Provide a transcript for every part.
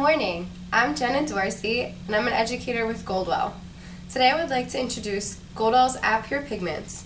morning, I'm Jenna Dorsey, and I'm an educator with Goldwell. Today I would like to introduce Goldwell's Pure Pigments.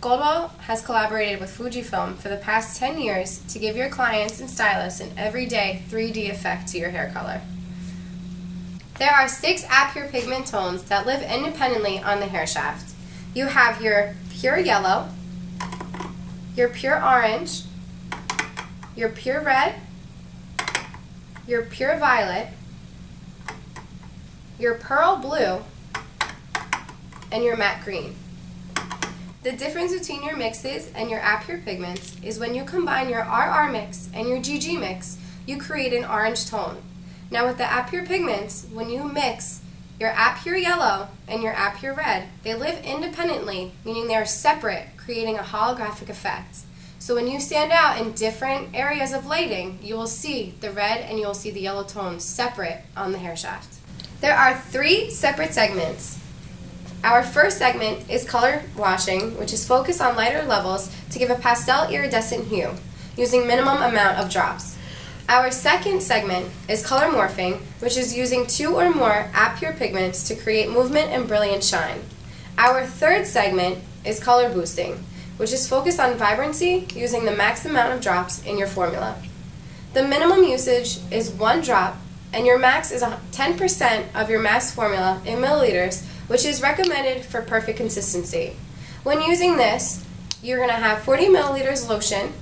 Goldwell has collaborated with Fujifilm for the past 10 years to give your clients and stylists an everyday 3D effect to your hair color. There are 6 Pure Pigment tones that live independently on the hair shaft. You have your pure yellow, your pure orange, your pure red, your pure violet, your pearl blue, and your matte green. The difference between your mixes and your Pure Pigments is when you combine your RR mix and your GG mix, you create an orange tone. Now with the Pure Pigments, when you mix your Pure Yellow and your Pure Red, they live independently, meaning they are separate, creating a holographic effect. So when you stand out in different areas of lighting, you will see the red and you will see the yellow tones separate on the hair shaft. There are 3 separate segments. Our first segment is color washing, which is focused on lighter levels to give a pastel iridescent hue, using minimum amount of drops. Our second segment is color morphing, which is using 2 or more Pure Pigments to create movement and brilliant shine. Our third segment is color boosting, which is focused on vibrancy using the max amount of drops in your formula. The minimum usage is 1 drop, and your max is 10% of your max formula in milliliters, which is recommended for perfect consistency. When using this, you're going to have 40 milliliters lotion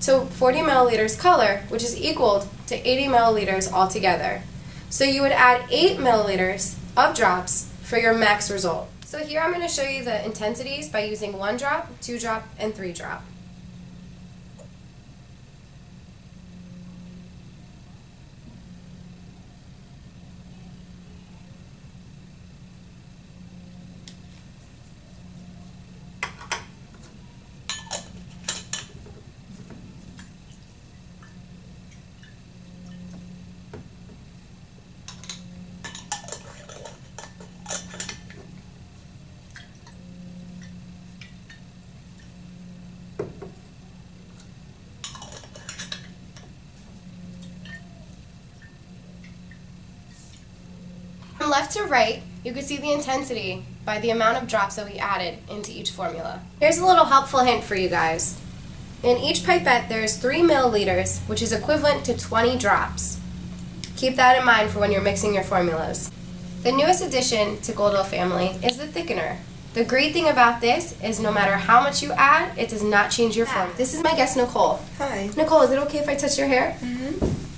to 40 milliliters color, which is equal to 80 milliliters altogether. So you would add 8 milliliters of drops for your max result. So here I'm going to show you the intensities by using 1 drop, 2 drop, and 3 drop. From left to right, you can see the intensity by the amount of drops that we added into each formula. Here's a little helpful hint for you guys. In each pipette, there's 3 milliliters, which is equivalent to 20 drops. Keep that in mind for when you're mixing your formulas. The newest addition to Goldwell family is the thickener. The great thing about this is no matter how much you add, it does not change your formula. This is my guest, Nicole. Hi. Nicole, is it okay if I touch your hair?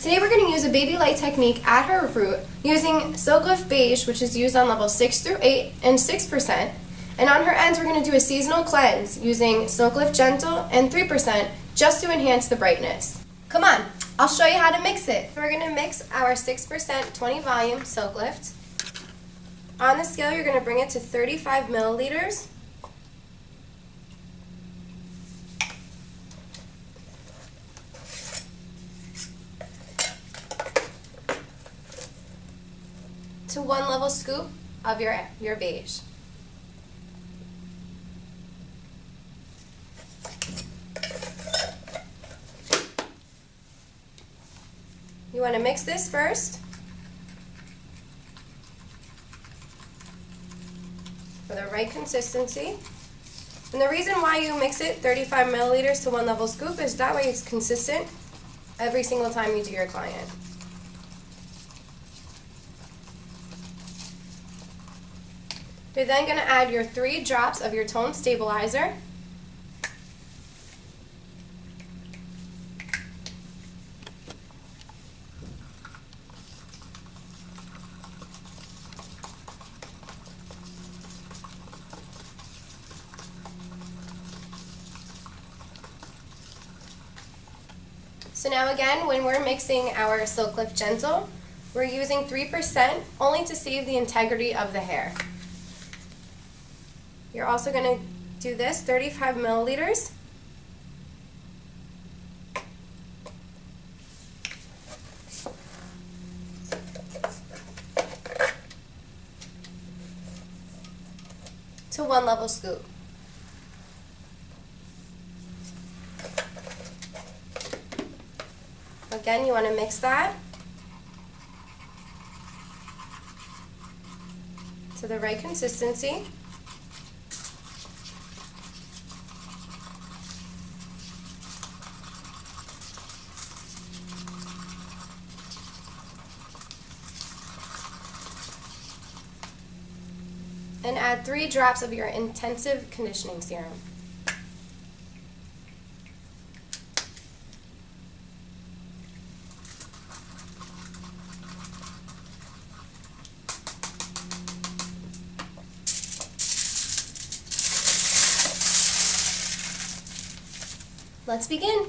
Today we're going to use a baby light technique at her root using Silk Lift Beige, which is used on level 6 through 8 and 6%. And on her ends we're going to do a seasonal cleanse using Silk Lift Gentle and 3% just to enhance the brightness. Come on, I'll show you how to mix it. We're going to mix our 6% 20 volume Silk Lift. On the scale you're going to bring it to 35 milliliters. To 1 level scoop of your beige. You want to mix this first for the right consistency. And the reason why you mix it 35 milliliters to 1 level scoop is that way it's consistent every single time you do your client. You're then going to add your 3 drops of your tone stabilizer. So now again, when we're mixing our Silk Lift Gentle, we're using 3% only to save the integrity of the hair. You're also going to do this 35 milliliters. To 1 level scoop. Again, you want to mix that. to the right consistency. And add 3 drops of your intensive conditioning serum. Let's begin.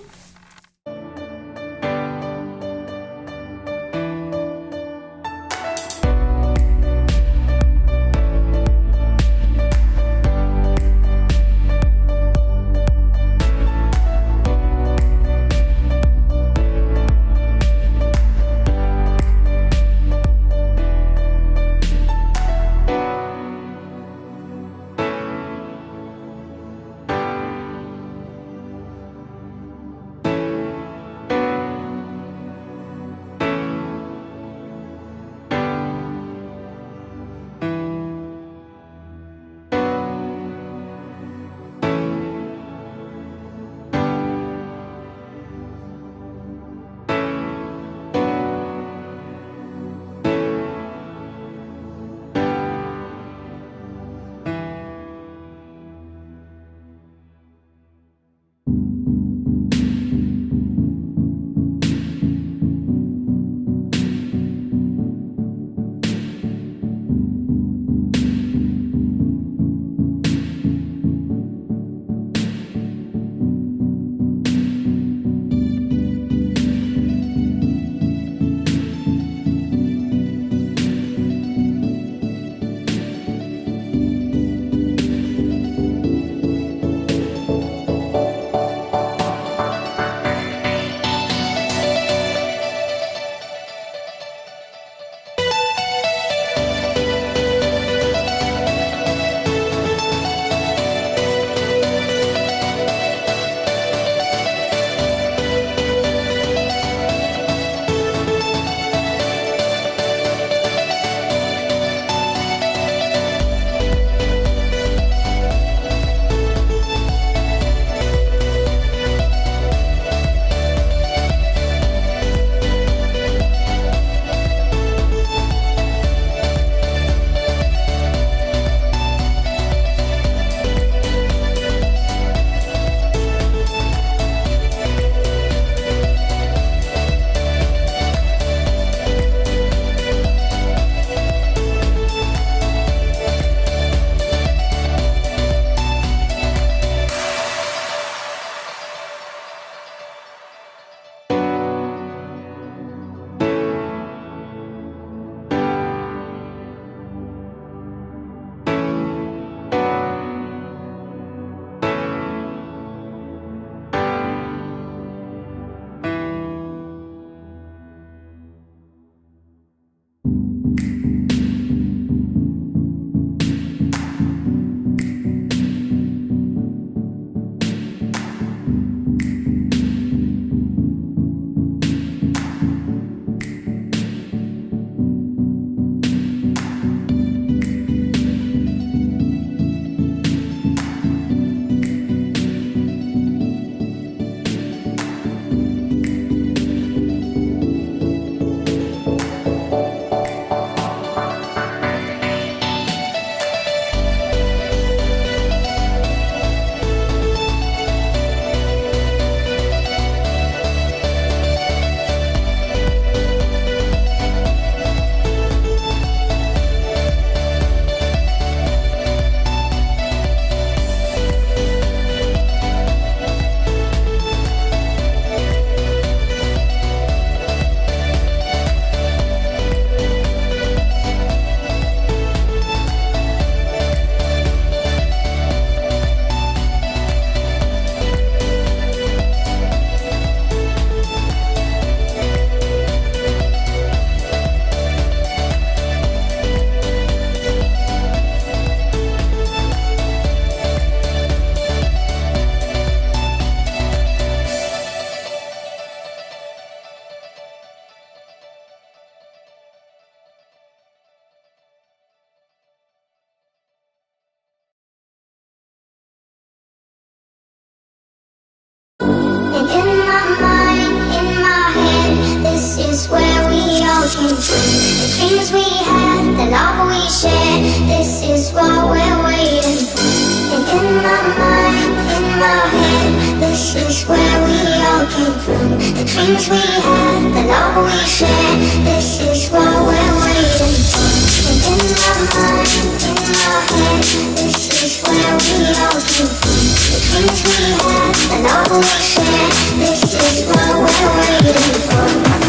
all came true. The dreams we had, the love we shared, this is what we're waiting for. And in my mind, in my head, this is where we all came from. The dreams we had, the love we shared, this is what we're waiting for. And in my mind, in my head, this is where we all came from. The dreams we had, the love we shared, this is what we're waiting for.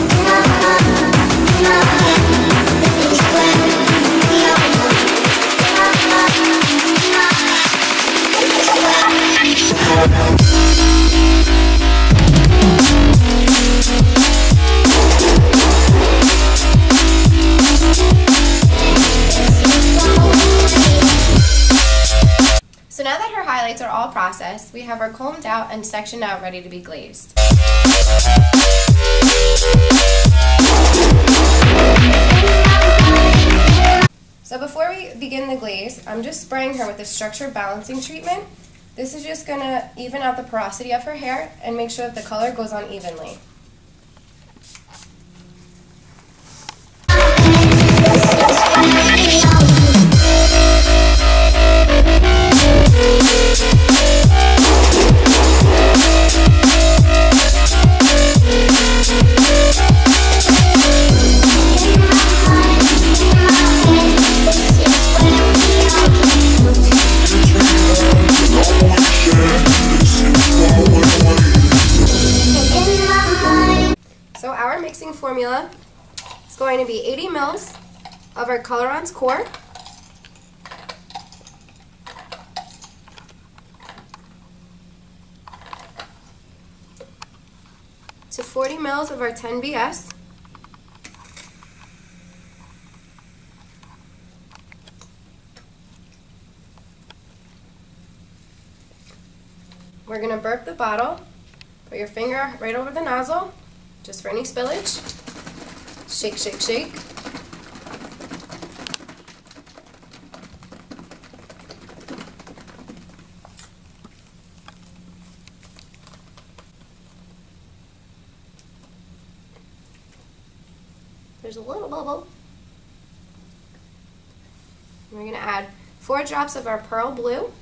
In my mind, in my head, this is where we all came from. In my mind, in my head, this is where we all came from. So now that her highlights are all processed, we have her combed out and sectioned out ready to be glazed. So before we begin the glaze, I'm just spraying her with a structure balancing treatment. This is just going to even out the porosity of her hair and make sure that the color goes on evenly. So our mixing formula is going to be 80 mils of our Color-On's core, to 40 mils of our 10BS, we're going to burp the bottle. Put your finger right over the nozzle, just for any spillage. Shake, shake, shake. There's a little bubble. We're going to add 4 drops of our pearl blue.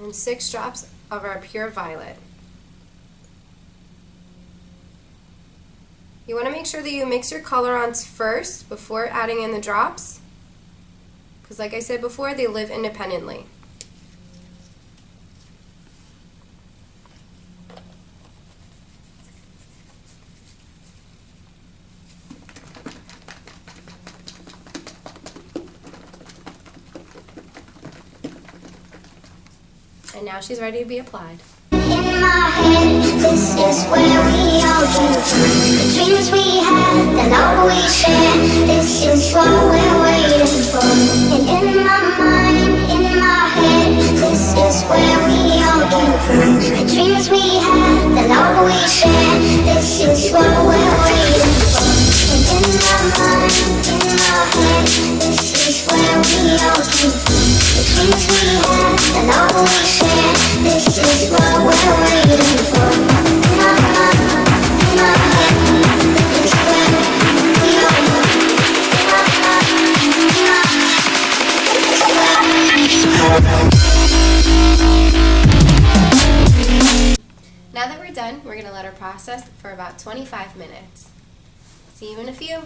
And 6 drops of our pure violet. You want to make sure that you mix your color-ons first before adding in the drops, because like I said before, they live independently. And now she's ready to be applied. In my head, this is where we all came from. The dreams we had, the love we shared, this is what we're waiting for. And in my mind, in my head, this is where we all came from. The dreams we had, the love we shared, this is what we're waiting for. And in my mind, in my head, this is where we all came from. The dreams we had, the love we shared, this is what we're waiting for. In my mind, in my head, this is where we all came from. In my mind, in my head, this is where we all came from. Now that we're done, we're going to let her process for about 25 minutes. See you in a few.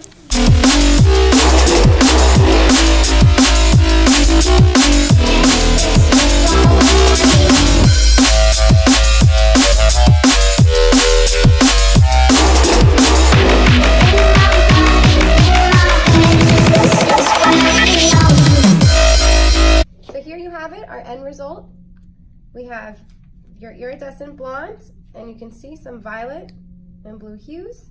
So here you have it, our end result. We have your iridescent blonde, and you can see some violet and blue hues.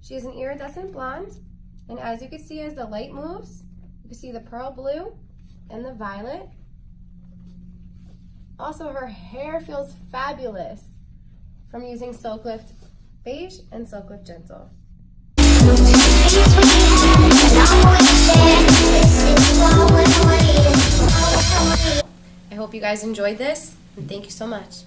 She is an iridescent blonde, and as you can see, as the light moves, You can see the pearl blue and the violet. Also, her hair feels fabulous from using Silk Lift Beige and Silk Lift Gentle. I hope you guys enjoyed this, and thank you so much.